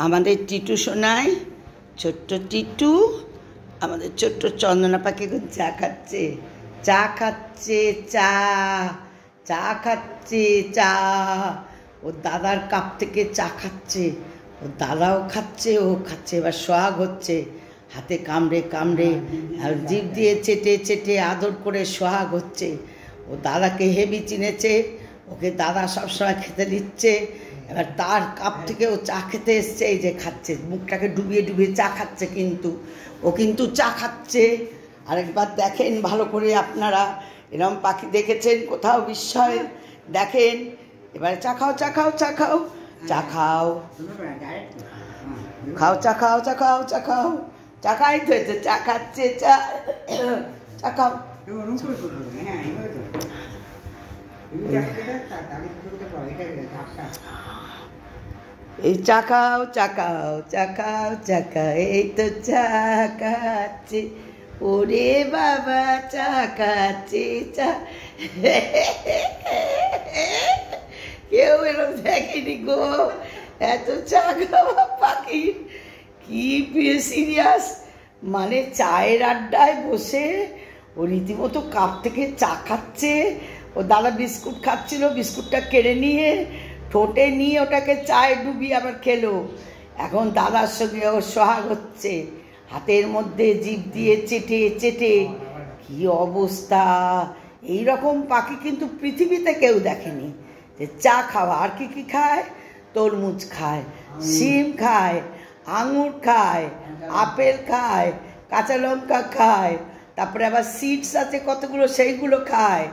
আমাদের টিটু সোনাই, ছোট্ট টিটু, আমাদের ছোট্ট চন্দনা পাখি এখন চা খাচ্ছে, চা খাচ্ছে, চা চা খাচ্ছে, চা। ওর দাদার কাপ থেকে চা খাচ্ছে, ওর দাদাও খাচ্ছে, ও খাচ্ছে। এবার সোহাগ হচ্ছে, হাতে কামড়ে কামড়ে আর জিভ দিয়ে চেটে চেটে আদর করে সোহাগ হচ্ছে। ও দাদাকে হেভি চিনেছে, ওকে দাদা সবসময় খেতে দিচ্ছে। এবার তার কাপ থেকে ও চা খেতে এসছে, এই যে খাচ্ছে, মুখটাকে ডুবিয়ে ডুবিয়ে চা খাচ্ছে, কিন্তু ও কিন্তু চা খাচ্ছে। আরেকবার দেখেন ভালো করে, আপনারা এরকম পাখি দেখেছেন কোথাও বিস্ময়? দেখেন, এবারে চা খাও, চা খাও, চা খাও, চা খাও, খাও, চা খাও, চা খাও, চা খাও, চা খাই তো হয়েছে, চা খাচ্ছে, চা চা খাও। এই চা খাও, চা খাও, চা খাও, চা খাও, এই তো চা খাচ্ছে, ওরে বাবা চা খাচ্ছে, চা। কেউ এরকম দেখেনি গো, এত চা খাওয়া পাখি। কি সিরিয়াস, মানে চায়ের আড্ডায় বসে ও রীতিমতো কাপ থেকে চা খাচ্ছে। ও দাদা বিস্কুট খাচ্ছিল, বিস্কুটটা কেড়ে নিয়ে ঠোঁটে নিয়ে ওটাকে চায়ে ডুবিয়ে আবার খেলো। এখন দাদার সঙ্গে ওর সোহাগ হচ্ছে, হাতের মধ্যে জিভ দিয়ে চেটে চেটে। কি অবস্থা! এইরকম পাখি কিন্তু পৃথিবীতে কেউ দেখেনি, যে চা খাওয়া। আর কি কি খায়? তরমুজ খায়, শিম খায়, আঙুর খায়, আপেল খায়, কাঁচা লঙ্কা খায়, তারপরে আবার সিডস আছে কতগুলো, সেইগুলো খায়।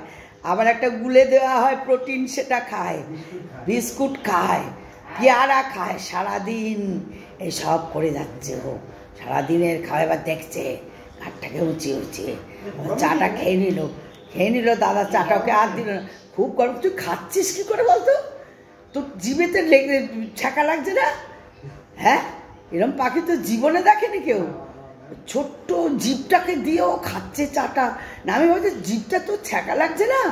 আবার একটা গুলে দেওয়া হয় প্রোটিন, সেটা খায়, বিস্কুট খায়, পেয়ারা খায়। সারাদিন এইসব করে যাচ্ছে ও, সারাদিনের খাওয়া। এবার দেখছে ঘাটটাকে উঁচিয়ে উঁচিয়ে চাটা খেয়ে নিল, দাদা চাটা ওকে আর দিল না। খুব গরম। তুই খাচ্ছিস কি করে বলতো? তোর জিভেতে লেগে ছ্যাঁকা লাগছে না? হ্যাঁ, এরকম পাখি তো জীবনে দেখেনি কেউ। ছোট্ট জিভটাকে দিয়েও খাচ্ছে চাটা। না, আমি ভাবছি জিভটা তো ছ্যাঁকা লাগছে না।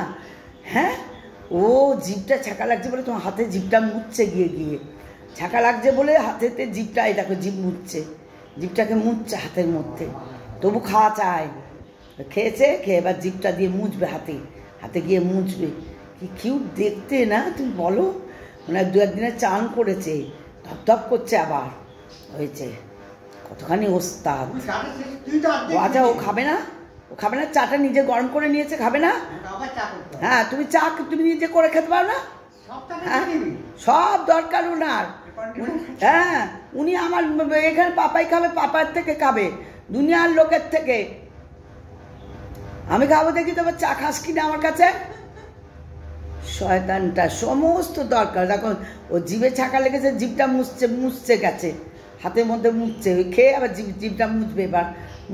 হ্যাঁ, ও জিভটা ছ্যাঁকা লাগছে বলে তোমার হাতে জিভটা মুছছে, গিয়ে গিয়ে ছ্যাঁকা লাগছে বলে হাতেতে জিভটা, এই দেখো জিভ মুছছে, জিভটাকে মুছছে হাতের মধ্যে, তবু খাওয়া চায়। খেয়েছে, খেয়ে এবার জিভটা দিয়ে মুছবে, হাতে গিয়ে মুছবে। কি কিউট দেখতে না, তুমি বলো? মানে দু একদিনে চান করেছে, ধপধপ করছে, আবার হয়েছে। কতখানি ওস্তাদ! আচ্ছা, ও খাবে না, ও খাবে না চাটা, নিজে গরম করে নিয়েছে, খাবে না। হ্যাঁ, তুমি চা তুমি নিজে করে খেতে পারো না? হ্যাঁ, সব দরকার ওনার। হ্যাঁ, উনি আমার এখানে পাপাই খাবে, পাপার থেকে খাবে, দুনিয়ার লোকের থেকে। আমি খাবো দেখি, তবে চা খাস কিনা আমার কাছে? শয়তানটা সমস্ত দরকার। দেখুন, ও জিভে ছাকা লেগেছে, জিভটা মুছছে গেছে, হাতের মধ্যে মুছছে, ওই খেয়ে আবার জিভটা মুছবে, এবার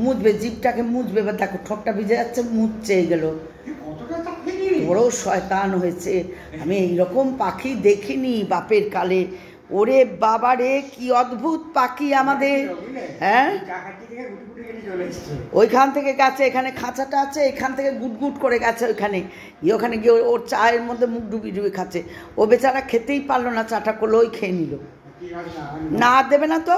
মুছবে, জিভটাকে মুছবে। এবার দেখো ঠোঁটটা ভিজে যাচ্ছে, মুছছে, গেল। বড় শয়তান হয়েছে। আমি এইরকম পাখি দেখিনি বাপের কালে। ওরে বাবা রে, কি অদ্ভুত পাখি আমাদের। হ্যাঁ, ওইখান থেকে গেছে, এখানে খাঁচাটা আছে, এখান থেকে গুটগুট করে গেছে ওইখানে, ওখানে গিয়ে ওর চায়ের মধ্যে মুখ ডুবি ডুবি খাচ্ছে। ও বেচারা খেতেই পারলো না, চাটা করলো, ওই খেয়ে নিল। না দেবে না তো।